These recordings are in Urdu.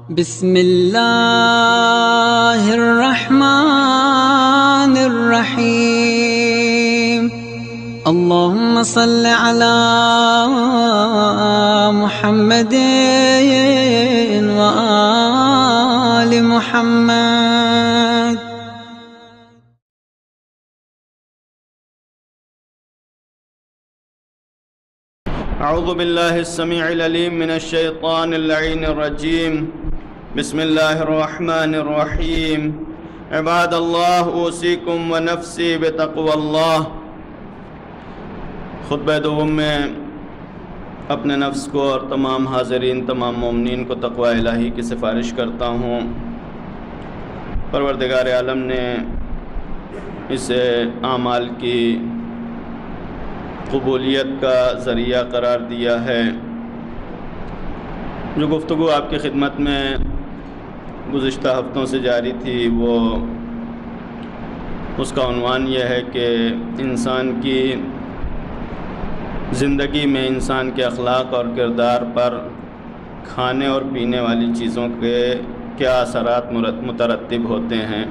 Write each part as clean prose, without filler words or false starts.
بسم اللہ الرحمن الرحیم اللہم صل علی محمد وآل محمد۔ اعوذ باللہ السمیع العلیم من الشیطان اللعین الرجیم، بسم اللہ الرحمن الرحیم۔ عباد اللہ اوصیکم ونفسی بتقوی اللہ۔ خطبہ دوم میں اپنے نفس کو اور تمام حاضرین، تمام مومنین کو تقوی الہی کی سفارش کرتا ہوں۔ پروردگار عالم نے اسے اعمال کی قبولیت کا ذریعہ قرار دیا ہے۔ جو گفتگو آپ کی خدمت میں گزشتہ ہفتوں سے جاری تھی، وہ اس کا عنوان یہ ہے کہ انسان کی زندگی میں انسان کے اخلاق اور کردار پر کھانے اور پینے والی چیزوں کے کیا اثرات مترتب ہوتے ہیں۔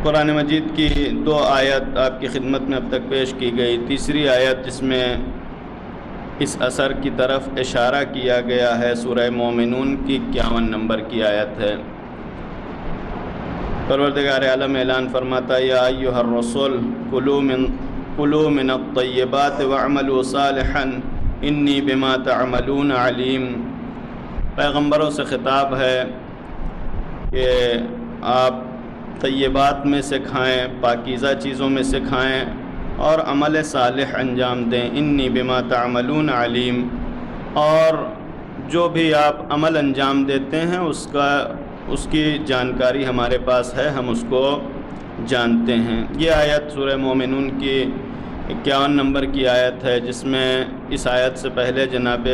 قرآن مجید کی 2 آیت آپ کی خدمت میں اب تک پیش کی گئی۔ تیسری آیت جس میں اس اثر کی طرف اشارہ کیا گیا ہے، سورہ مومنون کی 51 نمبر کی آیت ہے۔ پروردگار عالم اعلان فرماتا ہے، یا ایھا الرسول کلوا من الطیبات واعملوا صالحا انی بما تعملون علیم۔ پیغمبروں سے خطاب ہے کہ آپ طیبات میں سے کھائیں، پاکیزہ چیزوں میں سے کھائیں اور عمل صالح انجام دیں۔ انی بما تعملون علیم، اور جو بھی آپ عمل انجام دیتے ہیں اس کی جانکاری ہمارے پاس ہے، ہم اس کو جانتے ہیں۔ یہ آیت سورہ مومنون کی 51 نمبر کی آیت ہے، جس میں اس آیت سے پہلے جناب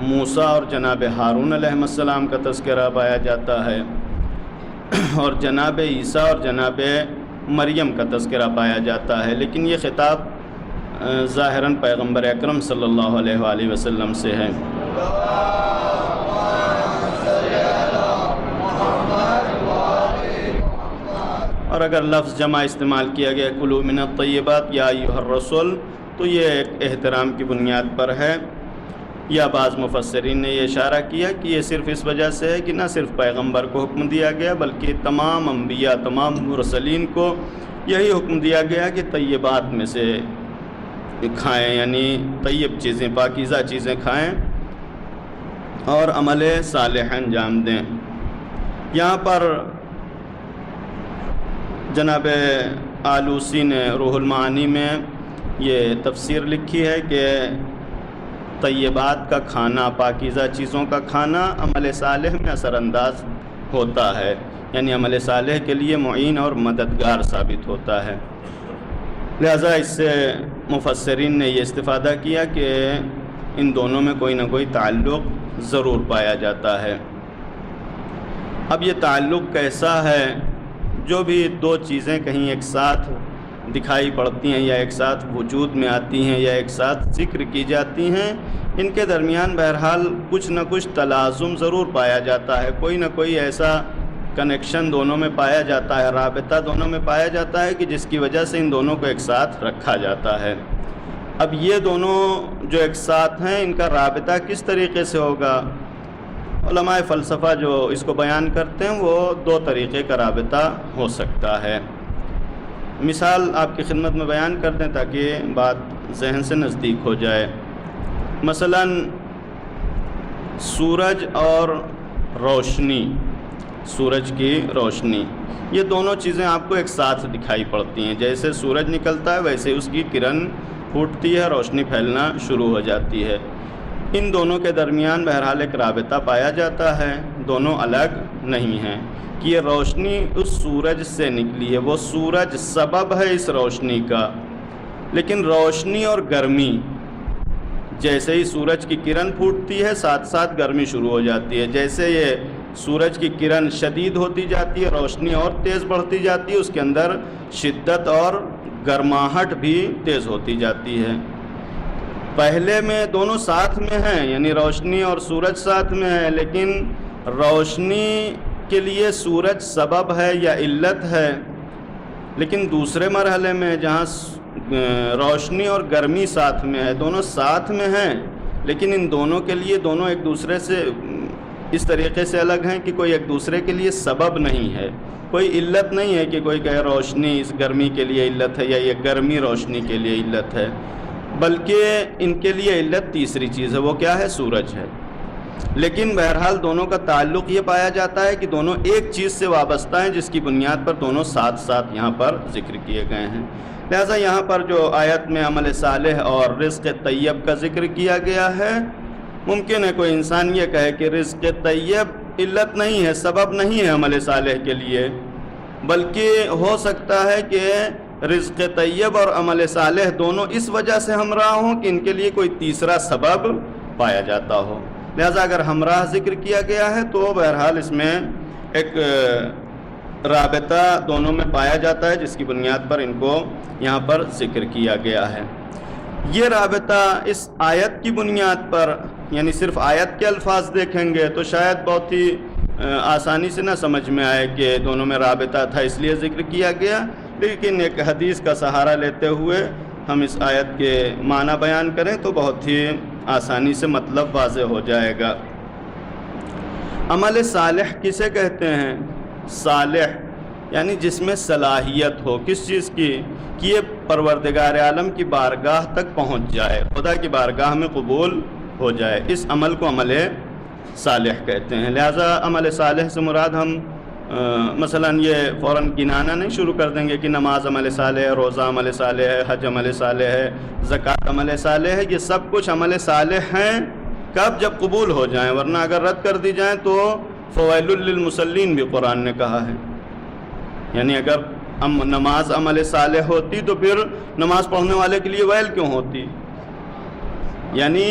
موسیٰ اور جناب ہارون علیہ السلام کا تذکرہ پایا جاتا ہے، اور جناب عیسیٰ اور جناب مریم کا تذکرہ پایا جاتا ہے، لیکن یہ خطاب ظاہراً پیغمبر اکرم صلی اللہ علیہ وآلہ وسلم سے ہے۔ اور اگر لفظ جمع استعمال کیا گیا کلوا من الطیبات یا ایھا الرسول، تو یہ ایک احترام کی بنیاد پر ہے، یا بعض مفسرین نے یہ اشارہ کیا کہ یہ صرف اس وجہ سے ہے کہ نہ صرف پیغمبر کو حکم دیا گیا بلکہ تمام انبیاء، تمام مرسلین کو یہی حکم دیا گیا کہ طیبات میں سے کھائیں، یعنی طیب چیزیں، پاکیزہ چیزیں کھائیں اور عمل صالح انجام دیں۔ یہاں پر جناب آلوسی نے روح المعانی میں یہ تفسیر لکھی ہے کہ طیبات کا کھانا، پاکیزہ چیزوں کا کھانا عمل صالح میں اثر انداز ہوتا ہے، یعنی عمل صالح کے لیے معین اور مددگار ثابت ہوتا ہے۔ لہذا اس سے مفسرین نے یہ استفادہ کیا کہ ان دونوں میں کوئی نہ کوئی تعلق ضرور پایا جاتا ہے۔ اب یہ تعلق کیسا ہے؟ جو بھی 2 چیزیں کہیں ایک ساتھ دکھائی پڑتی ہیں یا ایک ساتھ وجود میں آتی ہیں یا ایک ساتھ ذکر کی جاتی ہیں، ان کے درمیان بہرحال کچھ نہ کچھ تلازم ضرور پایا جاتا ہے، کوئی نہ کوئی ایسا کنیکشن دونوں میں پایا جاتا ہے، رابطہ دونوں میں پایا جاتا ہے کہ جس کی وجہ سے ان دونوں کو ایک ساتھ رکھا جاتا ہے۔ اب یہ دونوں جو ایک ساتھ ہیں، ان کا رابطہ کس طریقے سے ہوگا؟ علماء فلسفہ جو اس کو بیان کرتے ہیں وہ 2 طریقے کا رابطہ ہو سکتا ہے۔ مثال آپ کی خدمت میں بیان کر دیں تاکہ بات ذہن سے نزدیک ہو جائے۔ مثلا سورج اور روشنی، سورج کی روشنی، یہ دونوں چیزیں آپ کو ایک ساتھ دکھائی پڑتی ہیں۔ جیسے سورج نکلتا ہے ویسے اس کی کرن پھوٹتی ہے، روشنی پھیلنا شروع ہو جاتی ہے۔ ان دونوں کے درمیان بہرحال ایک رابطہ پایا جاتا ہے، دونوں الگ نہیں ہیں کہ یہ روشنی اس سورج سے نکلی ہے، وہ سورج سبب ہے اس روشنی کا، لیکن روشنی اور گرمی، جیسے ہی سورج کی کرن پھوٹتی ہے ساتھ ساتھ گرمی شروع ہو جاتی ہے۔ جیسے یہ سورج کی کرن شدید ہوتی جاتی ہے، روشنی اور تیز بڑھتی جاتی ہے، اس کے اندر شدت اور گرماہٹ بھی تیز ہوتی جاتی ہے۔ پہلے میں دونوں ساتھ میں ہیں، یعنی روشنی اور سورج ساتھ میں ہے، لیکن روشنی کے لیے سورج سبب ہے یا علت ہے، لیکن دوسرے مرحلے میں جہاں روشنی اور گرمی ساتھ میں ہے، دونوں ساتھ میں ہیں، لیکن ان دونوں کے لیے دونوں ایک دوسرے سے اس طریقے سے الگ ہیں کہ کوئی ایک دوسرے کے لیے سبب نہیں ہے، کوئی علت نہیں ہے کہ کوئی کہے روشنی اس گرمی کے لیے علت ہے یا یہ گرمی روشنی کے لیے علت ہے، بلکہ ان کے لیے علت تیسری چیز ہے، وہ کیا ہے؟ سورج ہے۔ لیکن بہرحال دونوں کا تعلق یہ پایا جاتا ہے کہ دونوں ایک چیز سے وابستہ ہیں، جس کی بنیاد پر دونوں ساتھ ساتھ یہاں پر ذکر کیے گئے ہیں۔ لہٰذا یہاں پر جو آیت میں عمل صالح اور رزق طیب کا ذکر کیا گیا ہے، ممکن ہے کوئی انسان یہ کہے کہ رزق طیب علت نہیں ہے، سبب نہیں ہے عمل صالح کے لیے، بلکہ ہو سکتا ہے کہ رزق طیب اور عمل صالح دونوں اس وجہ سے ہمراہ ہوں کہ ان کے لیے کوئی تیسرا سبب پایا جاتا ہو۔ لہذا اگر ہمراہ ذکر کیا گیا ہے تو بہرحال اس میں ایک رابطہ دونوں میں پایا جاتا ہے، جس کی بنیاد پر ان کو یہاں پر ذکر کیا گیا ہے۔ یہ رابطہ اس آیت کی بنیاد پر، یعنی صرف آیت کے الفاظ دیکھیں گے تو شاید بہت ہی آسانی سے نہ سمجھ میں آئے کہ دونوں میں رابطہ تھا اس لیے ذکر کیا گیا، لیکن ایک حدیث کا سہارا لیتے ہوئے ہم اس آیت کے معنی بیان کریں تو بہت ہی آسانی سے مطلب واضح ہو جائے گا۔ عمل صالح کسے کہتے ہیں؟ صالح یعنی جس میں صلاحیت ہو، کس چیز کی؟ کہ یہ پروردگار عالم کی بارگاہ تک پہنچ جائے، خدا کی بارگاہ میں قبول ہو جائے، اس عمل کو عمل صالح کہتے ہیں۔ لہٰذا عمل صالح سے مراد ہم مثلا یہ فوراً گنانا نہیں شروع کر دیں گے کہ نماز عمل صالح ہے، روزہ عمل صالح ہے، حج عمل صالح ہے، زکوٰۃ عمل صالح ہے، یہ سب کچھ عمل صالح ہیں کب؟ جب قبول ہو جائیں، ورنہ اگر رد کر دی جائیں تو فویل للمصلین بھی قرآن نے کہا ہے۔ یعنی اگر نماز عمل صالح ہوتی تو پھر نماز پڑھنے والے کے لیے ویل کیوں ہوتی؟ یعنی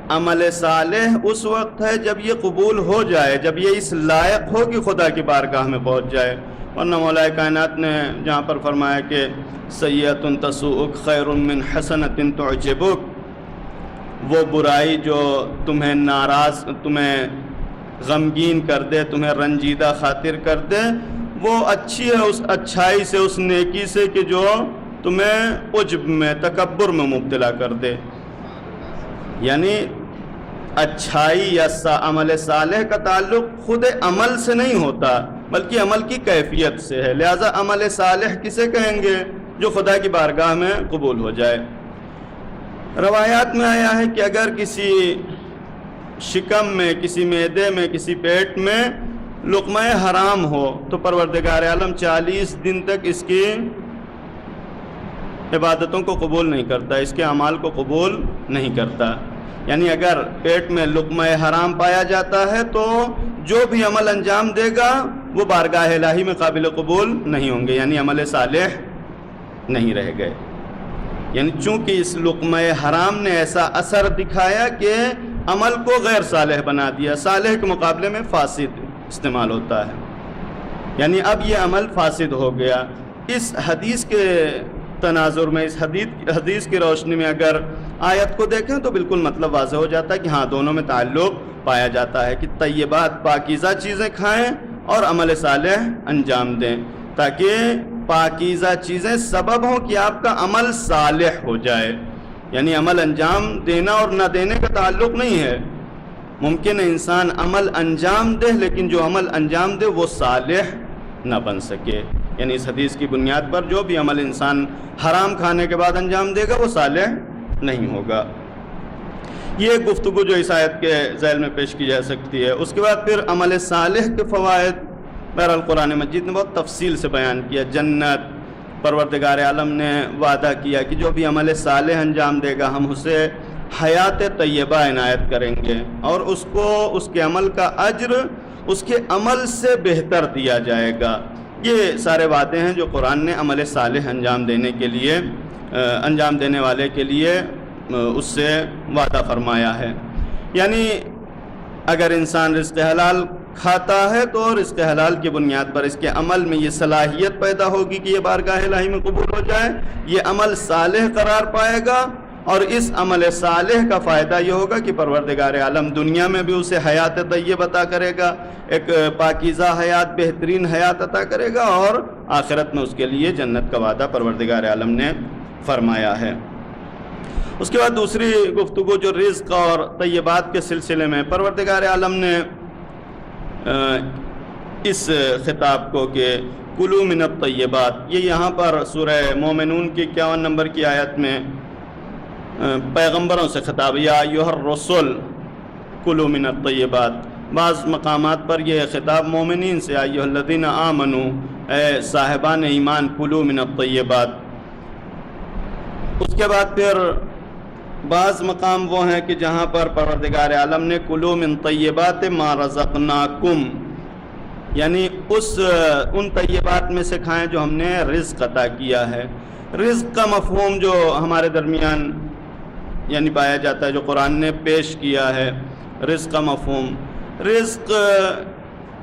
عمل صالح اس وقت ہے جب یہ قبول ہو جائے، جب یہ اس لائق ہو کہ خدا کی بارگاہ میں پہنچ جائے۔ ورنہ مولا کائنات نے جہاں پر فرمایا کہ سیئۃ تسوءک خیر من حسنۃ تعجبک، وہ برائی جو تمہیں ناراض، تمہیں غمگین کر دے، تمہیں رنجیدہ خاطر کر دے، وہ اچھی ہے اس اچھائی سے، اس نیکی سے کہ جو تمہیں عجب میں، تکبر میں مبتلا کر دے۔ یعنی اچھائی یا عمل صالح کا تعلق خود عمل سے نہیں ہوتا بلکہ عمل کی کیفیت سے ہے۔ لہذا عمل صالح کسے کہیں گے؟ جو خدا کی بارگاہ میں قبول ہو جائے۔ روایات میں آیا ہے کہ اگر کسی شکم میں، کسی معدے میں، کسی پیٹ میں لقمہ حرام ہو تو پروردگار عالم 40 دن تک اس کی عبادتوں کو قبول نہیں کرتا، اس کے اعمال کو قبول نہیں کرتا۔ یعنی اگر پیٹ میں لقمہ حرام پایا جاتا ہے تو جو بھی عمل انجام دے گا وہ بارگاہ الہی میں قابل قبول نہیں ہوں گے، یعنی عمل صالح نہیں رہ گئے۔ یعنی چونکہ اس لقمہ حرام نے ایسا اثر دکھایا کہ عمل کو غیر صالح بنا دیا، صالح کے مقابلے میں فاسد استعمال ہوتا ہے، یعنی اب یہ عمل فاسد ہو گیا۔ اس حدیث کے تناظر میں، اس حدیث کی روشنی میں اگر آیت کو دیکھیں تو بالکل مطلب واضح ہو جاتا ہے کہ ہاں دونوں میں تعلق پایا جاتا ہے کہ طیبات پاکیزہ چیزیں کھائیں اور عمل صالح انجام دیں، تاکہ پاکیزہ چیزیں سبب ہوں کہ آپ کا عمل صالح ہو جائے۔ یعنی عمل انجام دینا اور نہ دینے کا تعلق نہیں ہے، ممکن ہے انسان عمل انجام دے لیکن جو عمل انجام دے وہ صالح نہ بن سکے۔ یعنی اس حدیث کی بنیاد پر جو بھی عمل انسان حرام کھانے کے بعد انجام دے گا وہ صالح نہیں ہوگا۔ یہ گفتگو جو اس آیت کے ذیل میں پیش کی جا سکتی ہے۔ اس کے بعد پھر عمل صالح کے فوائد بہرحال قرآن مجید نے بہت تفصیل سے بیان کیا۔ جنت، پروردگار عالم نے وعدہ کیا کہ جو بھی عمل صالح انجام دے گا ہم اسے حیات طیبہ عنایت کریں گے اور اس کو اس کے عمل کا اجر اس کے عمل سے بہتر دیا جائے گا۔ یہ سارے وعدے ہیں جو قرآن نے عمل صالح انجام دینے کے لیے، انجام دینے والے کے لیے اس سے وعدہ فرمایا ہے۔ یعنی اگر انسان رزق حلال کھاتا ہے تو رزق حلال کی بنیاد پر اس کے عمل میں یہ صلاحیت پیدا ہوگی کہ یہ بارگاہ الہی میں قبول ہو جائے، یہ عمل صالح قرار پائے گا اور اس عمل صالح کا فائدہ یہ ہوگا کہ پروردگار عالم دنیا میں بھی اسے حیات طیب عطا کرے گا، ایک پاکیزہ حیات، بہترین حیات عطا کرے گا، اور آخرت میں اس کے لیے جنت کا وعدہ پروردگار عالم نے فرمایا ہے۔ اس کے بعد دوسری گفتگو جو رزق اور طیبات کے سلسلے میں پروردگار عالم نے اس خطاب کو کہ کلوا من الطیبات، یہ یہاں پر سورہ مومنون کی 51 نمبر کی آیت میں پیغمبروں سے خطاب، یا ایھا الرسل کلوا من الطیبات، بعض مقامات پر یہ خطاب مومنین سے، یا ایھا الذین آمنوا، اے صاحبان ایمان کلوا من الطیبات۔ اس کے بعد پھر بعض مقام وہ ہیں کہ جہاں پر پروردگار عالم نے کلوا من طیبات ما رزقناکم، یعنی ان طیبات میں سے کھائیں جو ہم نے رزق عطا کیا ہے۔ رزق کا مفہوم جو ہمارے درمیان یعنی پایا جاتا ہے، جو قرآن نے پیش کیا ہے، رزق کا مفہوم، رزق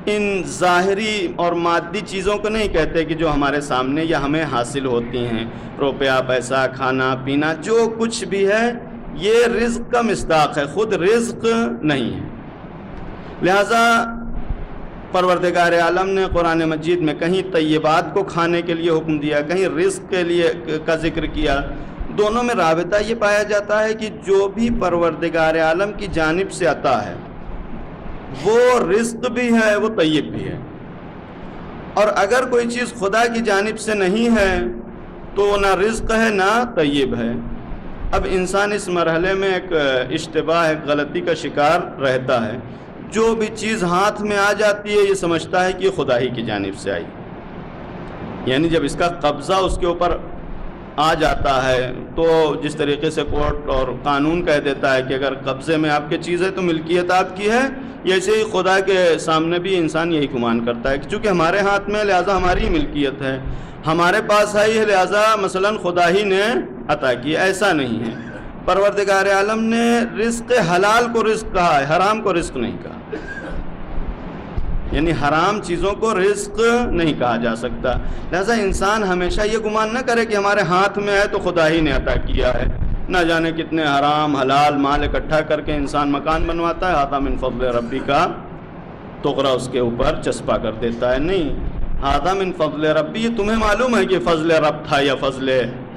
ان ظاہری اور مادی چیزوں کو نہیں کہتے کہ جو ہمارے سامنے یا ہمیں حاصل ہوتی ہیں، روپیہ، پیسہ، کھانا پینا، جو کچھ بھی ہے یہ رزق کا مصداق ہے، خود رزق نہیں ہے۔ لہذا پروردگار عالم نے قرآن مجید میں کہیں طیبات کو کھانے کے لیے حکم دیا، کہیں رزق کے لیے کا ذکر کیا، دونوں میں رابطہ یہ پایا جاتا ہے کہ جو بھی پروردگار عالم کی جانب سے عطا ہے وہ رزق بھی ہے، وہ طیب بھی ہے، اور اگر کوئی چیز خدا کی جانب سے نہیں ہے تو وہ نہ رزق ہے نہ طیب ہے۔ اب انسان اس مرحلے میں ایک اشتباہ، ایک غلطی کا شکار رہتا ہے، جو بھی چیز ہاتھ میں آ جاتی ہے یہ سمجھتا ہے کہ یہ خدا ہی کی جانب سے آئی، یعنی جب اس کا قبضہ اس کے اوپر آ جاتا ہے تو جس طریقے سے کورٹ اور قانون کہہ دیتا ہے کہ اگر قبضے میں آپ کی چیز ہے تو ملکیت آپ کی ہے، ایسے ہی خدا کے سامنے بھی انسان یہی گمان کرتا ہے کہ چونکہ ہمارے ہاتھ میں لہٰذا ہماری ہی ملکیت ہے، ہمارے پاس آئی ہے لہٰذا مثلا خدا ہی نے عطا کی۔ ایسا نہیں ہے، پروردگار عالم نے رزق حلال کو رزق کہا ہے، حرام کو رزق نہیں کہا، یعنی حرام چیزوں کو رزق نہیں کہا جا سکتا۔ لہذا انسان ہمیشہ یہ گمان نہ کرے کہ ہمارے ہاتھ میں ہے تو خدا ہی نے عطا کیا ہے، نہ جانے کتنے حرام حلال مال اکٹھا کر کے انسان مکان بنواتا ہے، ھذا من فضل ربی کا ٹکڑا اس کے اوپر چسپا کر دیتا ہے۔ نہیں، ھذا من فضل ربی، یہ تمہیں معلوم ہے کہ فضل رب تھا یا فضل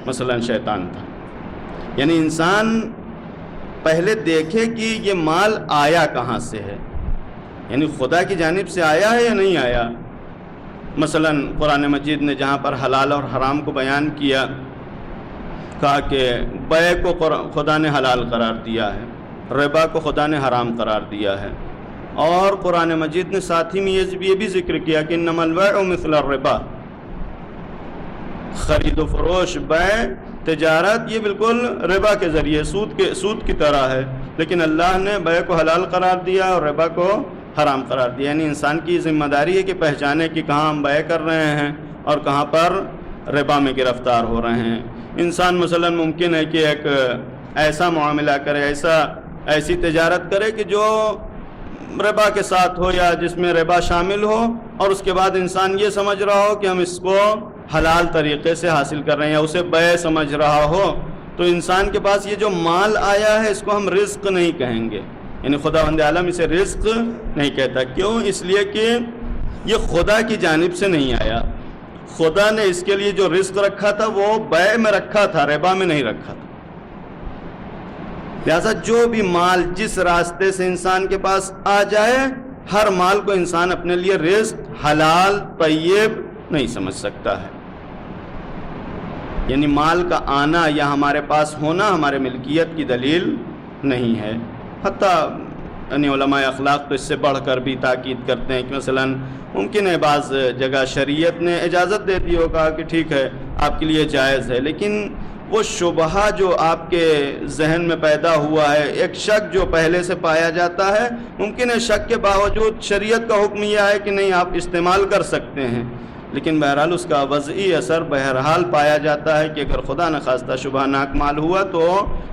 مثلا شیطان تھا، یعنی انسان پہلے دیکھے کہ یہ مال آیا کہاں سے ہے، یعنی خدا کی جانب سے آیا ہے یا نہیں آیا۔ مثلا قرآن مجید نے جہاں پر حلال اور حرام کو بیان کیا، کہا کہ بیع کو خدا نے حلال قرار دیا ہے، ربا کو خدا نے حرام قرار دیا ہے، اور قرآن مجید نے ساتھ ہی میں یہ بھی ذکر کیا کہ انما البیع مثل الربا، خرید و فروش، بیع، تجارت، یہ بالکل ربا کے ذریعے سود کی طرح ہے، لیکن اللہ نے بیع کو حلال قرار دیا اور ربا کو حرام قرار دیا۔ یعنی انسان کی ذمہ داری ہے کہ پہچانے کہ کہاں ہم بیع کر رہے ہیں اور کہاں پر ربا میں گرفتار ہو رہے ہیں۔ انسان مثلا ممکن ہے کہ ایک ایسا معاملہ کرے، ایسی تجارت کرے کہ جو ربا کے ساتھ ہو یا جس میں ربا شامل ہو، اور اس کے بعد انسان یہ سمجھ رہا ہو کہ ہم اس کو حلال طریقے سے حاصل کر رہے ہیں، یا اسے بیع سمجھ رہا ہو، تو انسان کے پاس یہ جو مال آیا ہے اس کو ہم رزق نہیں کہیں گے، یعنی خداوند عالم اسے رزق نہیں کہتا۔ کیوں؟ اس لیے کہ یہ خدا کی جانب سے نہیں آیا، خدا نے اس کے لیے جو رزق رکھا تھا وہ بیع میں رکھا تھا، ربا میں نہیں رکھا تھا۔ لہذا جو بھی مال جس راستے سے انسان کے پاس آ جائے، ہر مال کو انسان اپنے لیے رزق حلال طیب نہیں سمجھ سکتا ہے، یعنی مال کا آنا یا ہمارے پاس ہونا ہمارے ملکیت کی دلیل نہیں ہے۔ حتیٰ یعنی علماء اخلاق تو اس سے بڑھ کر بھی تاکید کرتے ہیں کہ مثلا ممکن ہے بعض جگہ شریعت نے اجازت دے دی ہوگا کہ ٹھیک ہے آپ کے لیے جائز ہے، لیکن وہ شبہہ جو آپ کے ذہن میں پیدا ہوا ہے، ایک شک جو پہلے سے پایا جاتا ہے، ممکن ہے شک کے باوجود شریعت کا حکم یہ ہے کہ نہیں آپ استعمال کر سکتے ہیں، لیکن بہرحال اس کا وضعی اثر بہرحال پایا جاتا ہے کہ اگر خدا نخواستہ شبہ ناک مال ہوا تو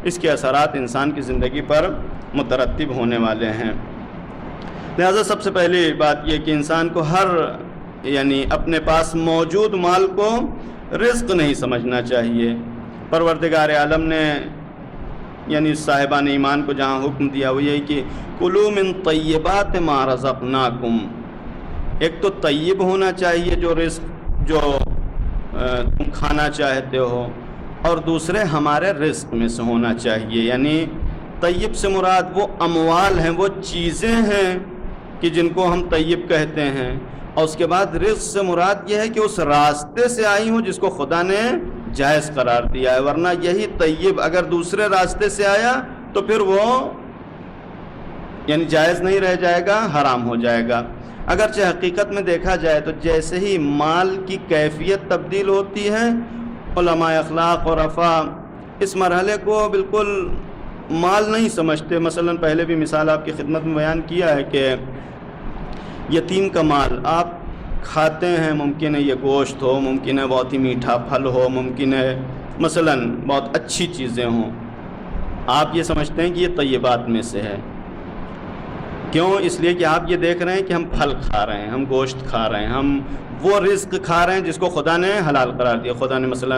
اس کے اثرات انسان کی زندگی پر مترتب ہونے والے ہیں۔ لہذا سب سے پہلی بات یہ کہ انسان کو یعنی اپنے پاس موجود مال کو رزق نہیں سمجھنا چاہیے۔ پروردگار عالم نے یعنی صاحبان ایمان کو جہاں حکم دیا وہ یہی کہ کلوا من طیبات ما رزقناکم، ایک تو طیب ہونا چاہیے جو رزق جو تم کھانا چاہتے ہو، اور دوسرے ہمارے رزق میں سے ہونا چاہیے۔ یعنی طیب سے مراد وہ اموال ہیں، وہ چیزیں ہیں کہ جن کو ہم طیب کہتے ہیں، اور اس کے بعد رزق سے مراد یہ ہے کہ اس راستے سے آئی ہوں جس کو خدا نے جائز قرار دیا ہے، ورنہ یہی طیب اگر دوسرے راستے سے آیا تو پھر وہ یعنی جائز نہیں رہ جائے گا، حرام ہو جائے گا۔ اگرچہ حقیقت میں دیکھا جائے تو جیسے ہی مال کی کیفیت تبدیل ہوتی ہے، علماء اخلاق اور عفا اس مرحلے کو بالکل مال نہیں سمجھتے۔ مثلا پہلے بھی مثال آپ کی خدمت میں بیان کیا ہے کہ یتیم کا مال آپ کھاتے ہیں، ممکن ہے یہ گوشت ہو، ممکن ہے بہت ہی میٹھا پھل ہو، ممکن ہے مثلا بہت اچھی چیزیں ہوں، آپ یہ سمجھتے ہیں کہ یہ طیبات میں سے ہے۔ کیوں؟ اس لیے کہ آپ یہ دیکھ رہے ہیں کہ ہم پھل کھا رہے ہیں، ہم گوشت کھا رہے ہیں، ہم وہ رزق کھا رہے ہیں جس کو خدا نے حلال قرار دیا۔ خدا نے مثلا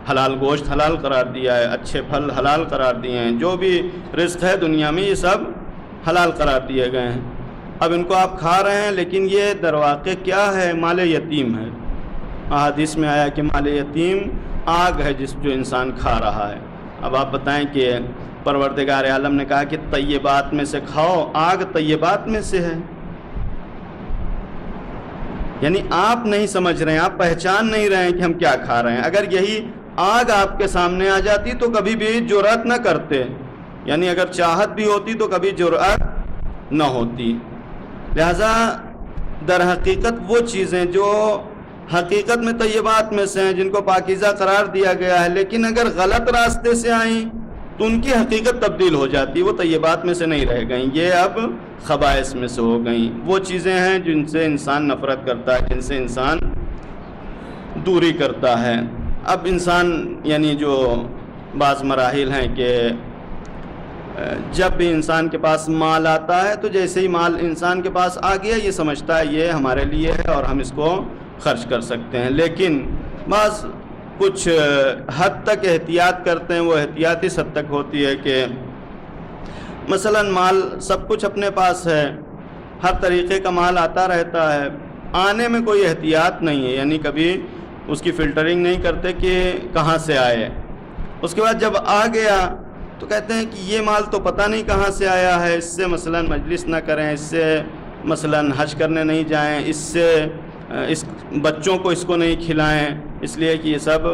حلال گوشت حلال قرار دیا ہے، اچھے پھل حلال قرار دیے ہیں، جو بھی رزق ہے دنیا میں یہ سب حلال قرار دیے گئے ہیں۔ اب ان کو آپ کھا رہے ہیں، لیکن یہ در واقع کیا ہے؟ مال یتیم ہے۔ احادیث میں آیا کہ مال یتیم آگ ہے جو انسان کھا رہا ہے۔ اب آپ بتائیں کہ پروردگار عالم نے کہا کہ طیبات میں سے کھاؤ، آگ طیبات میں سے ہے۔ یعنی آپ نہیں سمجھ رہے ہیں، آپ پہچان نہیں رہے ہیں کہ ہم کیا کھا رہے ہیں۔ اگر یہی آگ آپ کے سامنے آ جاتی تو کبھی بھی جرأت نہ کرتے، یعنی اگر چاہت بھی ہوتی تو کبھی جرأت نہ ہوتی۔ لہذا در حقیقت وہ چیزیں جو حقیقت میں طیبات میں سے ہیں، جن کو پاکیزہ قرار دیا گیا ہے، لیکن اگر غلط راستے سے آئیں تو ان کی حقیقت تبدیل ہو جاتی، وہ طیبات میں سے نہیں رہ گئیں، یہ اب خبائث میں سے ہو گئیں۔ وہ چیزیں ہیں جن سے انسان نفرت کرتا ہے، جن سے انسان دوری کرتا ہے۔ اب انسان یعنی جو بعض مراحل ہیں کہ جب بھی انسان کے پاس مال آتا ہے تو جیسے ہی مال انسان کے پاس آ گیا یہ سمجھتا ہے یہ ہمارے لیے ہے اور ہم اس کو خرچ کر سکتے ہیں، لیکن بعض کچھ حد تک احتیاط کرتے ہیں۔ وہ احتیاط اس حد تک ہوتی ہے کہ مثلا مال سب کچھ اپنے پاس ہے، ہر طریقے کا مال آتا رہتا ہے، آنے میں کوئی احتیاط نہیں ہے، یعنی کبھی اس کی فلٹرنگ نہیں کرتے کہ کہاں سے آئے۔ اس کے بعد جب آ گیا تو کہتے ہیں کہ یہ مال تو پتہ نہیں کہاں سے آیا ہے، اس سے مثلا مجلس نہ کریں، اس سے مثلا حج کرنے نہیں جائیں، اس سے اس بچوں کو اس کو نہیں کھلائیں، اس لیے کہ یہ سب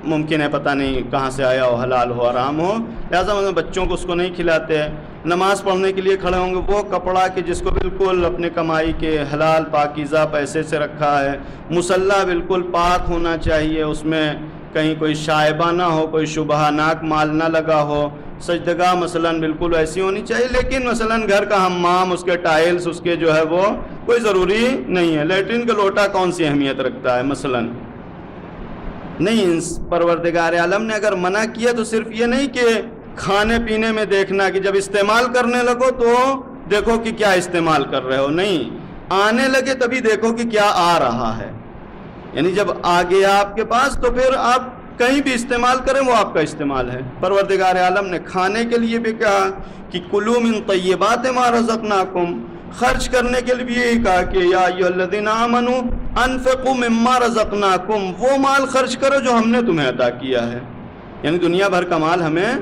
ممکن ہے پتہ نہیں کہاں سے آیا ہو، حلال ہو حرام ہو، لہٰذا بچوں کو اس کو نہیں کھلاتے۔ نماز پڑھنے کے لیے کھڑے ہوں گے، وہ کپڑا کہ جس کو بالکل اپنے کمائی کے حلال پاکیزہ پیسے سے رکھا ہے، مصلی بالکل پاک ہونا چاہیے، اس میں کہیں کوئی شائبہ نہ ہو، کوئی شبہ ناک مال نہ لگا ہو، سجدگاہ مثلا بالکل ایسی ہونی چاہیے، لیکن مثلا گھر کا حمام، اس کے ٹائلز، اس کے جو ہے وہ کوئی ضروری نہیں ہے۔ لیٹرین کا لوٹا کون سی اہمیت رکھتا ہے مثلا؟ نہیں، پروردگار عالم نے اگر منع کیا تو صرف یہ نہیں کہ کھانے پینے میں دیکھنا کہ جب استعمال کرنے لگو تو دیکھو کہ کیا استعمال کر رہے ہو، نہیں، آنے لگے تبھی دیکھو کہ کیا آ رہا ہے۔ یعنی جب آ گیا آپ کے پاس تو پھر آپ کہیں بھی استعمال کریں وہ آپ کا استعمال ہے۔ پروردگار عالم نے کھانے کے لیے بھی کہا کہ کلوا من طیبات ما رزقناکم، خرچ کرنے کے لیے بھی یہی کہا کہ یا ایھا الذین آمنوا انفقوا مما رزقناکم، وہ مال خرچ کرو جو ہم نے تمہیں عطا کیا ہے، یعنی دنیا بھر کا مال ہمیں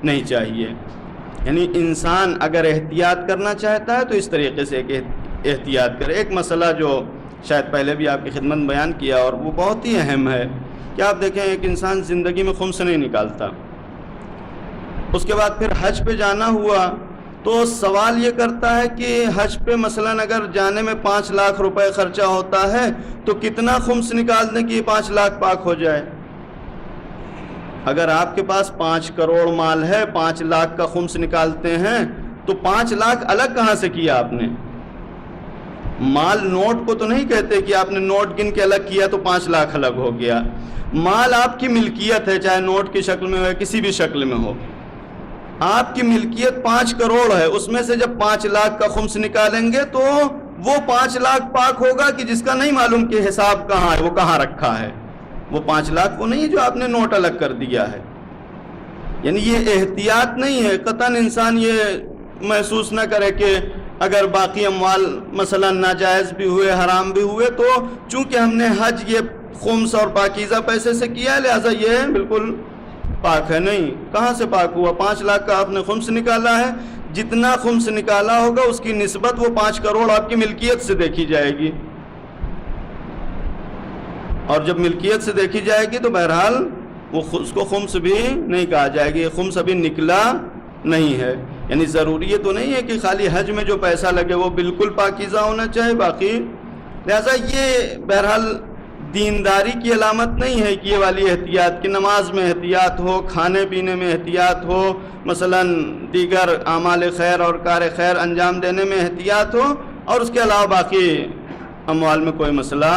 نہیں چاہیے۔ یعنی انسان اگر احتیاط کرنا چاہتا ہے تو اس طریقے سے ایک احتیاط کرے۔ ایک مسئلہ جو شاید پہلے بھی آپ کی خدمت میں بیان کیا اور وہ بہت ہی اہم ہے کہ آپ دیکھیں ایک انسان زندگی میں خمس نہیں نکالتا، اس کے بعد پھر حج پہ جانا ہوا تو سوال یہ کرتا ہے کہ حج پہ مثلا اگر جانے میں 5 لاکھ روپے خرچہ ہوتا ہے تو کتنا خمس نکال دیں کہ یہ 5 لاکھ پاک ہو جائے؟ اگر آپ کے پاس 5 کروڑ مال ہے، 5 لاکھ کا خمس نکالتے ہیں تو 5 لاکھ الگ کہاں سے کیا آپ نے؟ مال نوٹ کو تو نہیں کہتے کہ آپ نے نوٹ گن کے الگ کیا تو 5 لاکھ الگ ہو گیا۔ مال آپ کی ملکیت ہے، چاہے نوٹ کی شکل میں ہو یا کسی بھی شکل میں ہو، آپ کی ملکیت 5 کروڑ ہے، اس میں سے جب 5 لاکھ کا خمس نکالیں گے تو وہ 5 لاکھ پاک ہوگا کہ جس کا نہیں معلوم کہ حساب کہاں ہے، وہ کہاں رکھا ہے۔ وہ 5 لاکھ وہ نہیں ہے جو آپ نے نوٹ الگ کر دیا ہے۔ یعنی یہ احتیاط نہیں ہے، قطعاً انسان یہ محسوس نہ کرے کہ اگر باقی اموال مثلا ناجائز بھی ہوئے، حرام بھی ہوئے، تو چونکہ ہم نے حج یہ خمس اور پاکیزہ پیسے سے کیا ہے لہٰذا یہ بالکل پاک ہے. نہیں، کہاں سے پاک ہوا؟ 5 لاکھ کا آپ نے خمس نکالا ہے، جتنا خمس نکالا ہوگا اس کی نسبت وہ 5 کروڑ آپ کی ملکیت سے دیکھی جائے گی، اور جب ملکیت سے دیکھی جائے گی تو بہرحال وہ اس کو خمس بھی نہیں کہا جائے گی، خمس ابھی نکلا نہیں ہے. یعنی ضروری یہ تو نہیں ہے کہ خالی حج میں جو پیسہ لگے وہ بالکل پاکیزہ ہونا چاہے، باقی لہذا یہ بہرحال دینداری کی علامت نہیں ہے کہ یہ والی احتیاط، کہ نماز میں احتیاط ہو، کھانے پینے میں احتیاط ہو، مثلا دیگر اعمال خیر اور کار خیر انجام دینے میں احتیاط ہو، اور اس کے علاوہ باقی اموال میں کوئی مسئلہ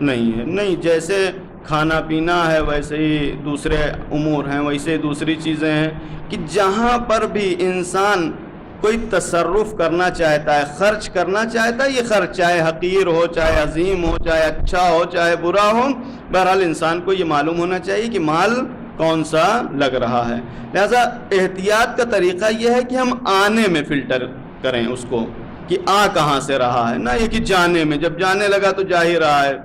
نہیں ہے. نہیں، جیسے کھانا پینا ہے ویسے ہی دوسرے امور ہیں، ویسے ہی دوسری چیزیں ہیں کہ جہاں پر بھی انسان کوئی تصرف کرنا چاہتا ہے، خرچ کرنا چاہتا ہے، یہ خرچ چاہے حقیر ہو، چاہے عظیم ہو، چاہے اچھا ہو، چاہے برا ہو، بہرحال انسان کو یہ معلوم ہونا چاہیے کہ مال کون سا لگ رہا ہے. لہذا احتیاط کا طریقہ یہ ہے کہ ہم آنے میں فلٹر کریں اس کو کہ آ کہاں سے رہا ہے، نہ یہ کہ جانے میں، جب جانے لگا تو جا ہی رہا ہے،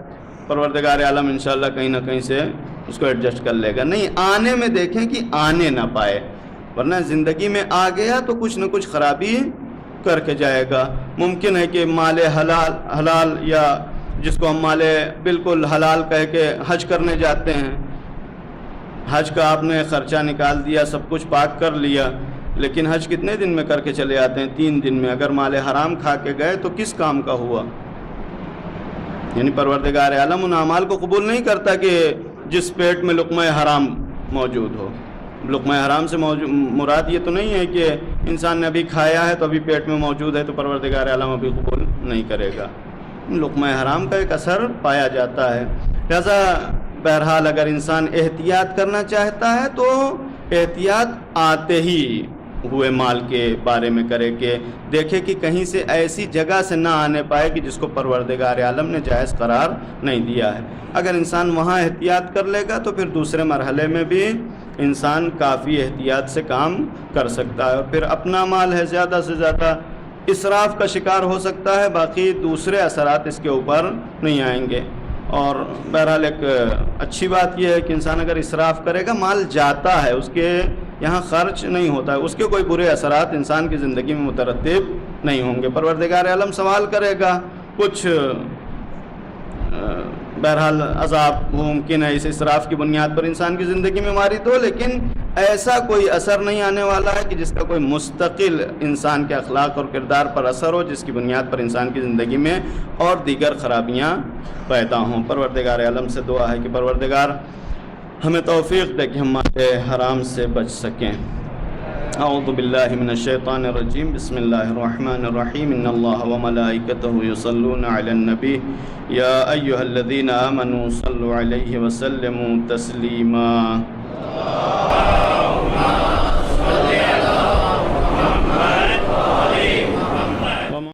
پروردگار عالم انشاءاللہ کہیں نہ کہیں سے اس کو ایڈجسٹ کر لے گا. نہیں، آنے میں دیکھیں کہ آنے نہ پائے، ورنہ زندگی میں آ گیا تو کچھ نہ کچھ خرابی کر کے جائے گا. ممکن ہے کہ مال حلال یا جس کو ہم مال بالکل حلال کہہ کے حج کرنے جاتے ہیں، حج کا آپ نے خرچہ نکال دیا، سب کچھ پاک کر لیا، لیکن حج کتنے دن میں کر کے چلے آتے ہیں؟ 3 دن میں. اگر مال حرام کھا کے گئے تو کس کام کا ہوا؟ یعنی پروردگار عالم ان اعمال کو قبول نہیں کرتا کہ جس پیٹ میں لقمہ حرام موجود ہو. لقمہ حرام سے مراد یہ تو نہیں ہے کہ انسان نے ابھی کھایا ہے تو ابھی پیٹ میں موجود ہے تو پروردگار عالم ابھی قبول نہیں کرے گا. لقمہ حرام کا ایک اثر پایا جاتا ہے. لہذا بہرحال اگر انسان احتیاط کرنا چاہتا ہے تو احتیاط آتے ہی ہوئے مال کے بارے میں کرے، کہ دیکھے کہ کہیں سے ایسی جگہ سے نہ آنے پائے کہ جس کو پروردگار عالم نے جائز قرار نہیں دیا ہے. اگر انسان وہاں احتیاط کر لے گا تو پھر دوسرے مرحلے میں بھی انسان کافی احتیاط سے کام کر سکتا ہے، اور پھر اپنا مال ہے زیادہ سے زیادہ اسراف کا شکار ہو سکتا ہے، باقی دوسرے اثرات اس کے اوپر نہیں آئیں گے. اور بہرحال ایک اچھی بات یہ ہے کہ انسان اگر اسراف کرے گا مال جاتا ہے، اس کے یہاں خرچ نہیں ہوتا ہے، اس کے کوئی برے اثرات انسان کی زندگی میں مترتب نہیں ہوں گے. پروردگار عالم سوال کرے گا، کچھ بہرحال عذاب ممکن ہے اس اسراف کی بنیاد پر انسان کی زندگی میں وارد ہو، لیکن ایسا کوئی اثر نہیں آنے والا ہے کہ جس کا کوئی مستقل انسان کے اخلاق اور کردار پر اثر ہو، جس کی بنیاد پر انسان کی زندگی میں اور دیگر خرابیاں پیدا ہوں. پروردگار عالم سے دعا ہے کہ پروردگار ہمیں توفیق دے کہ ہم مال حرام سے بچ سکیں. اعوذ باللہ من الشیطان الرجیم، بسم اللہ الرحمن الرحیم. ان اللہ وملائکتہ یصلون علی النبی یا ایہا الذین آمنوا صلوا علیہ وسلموا تسلیما.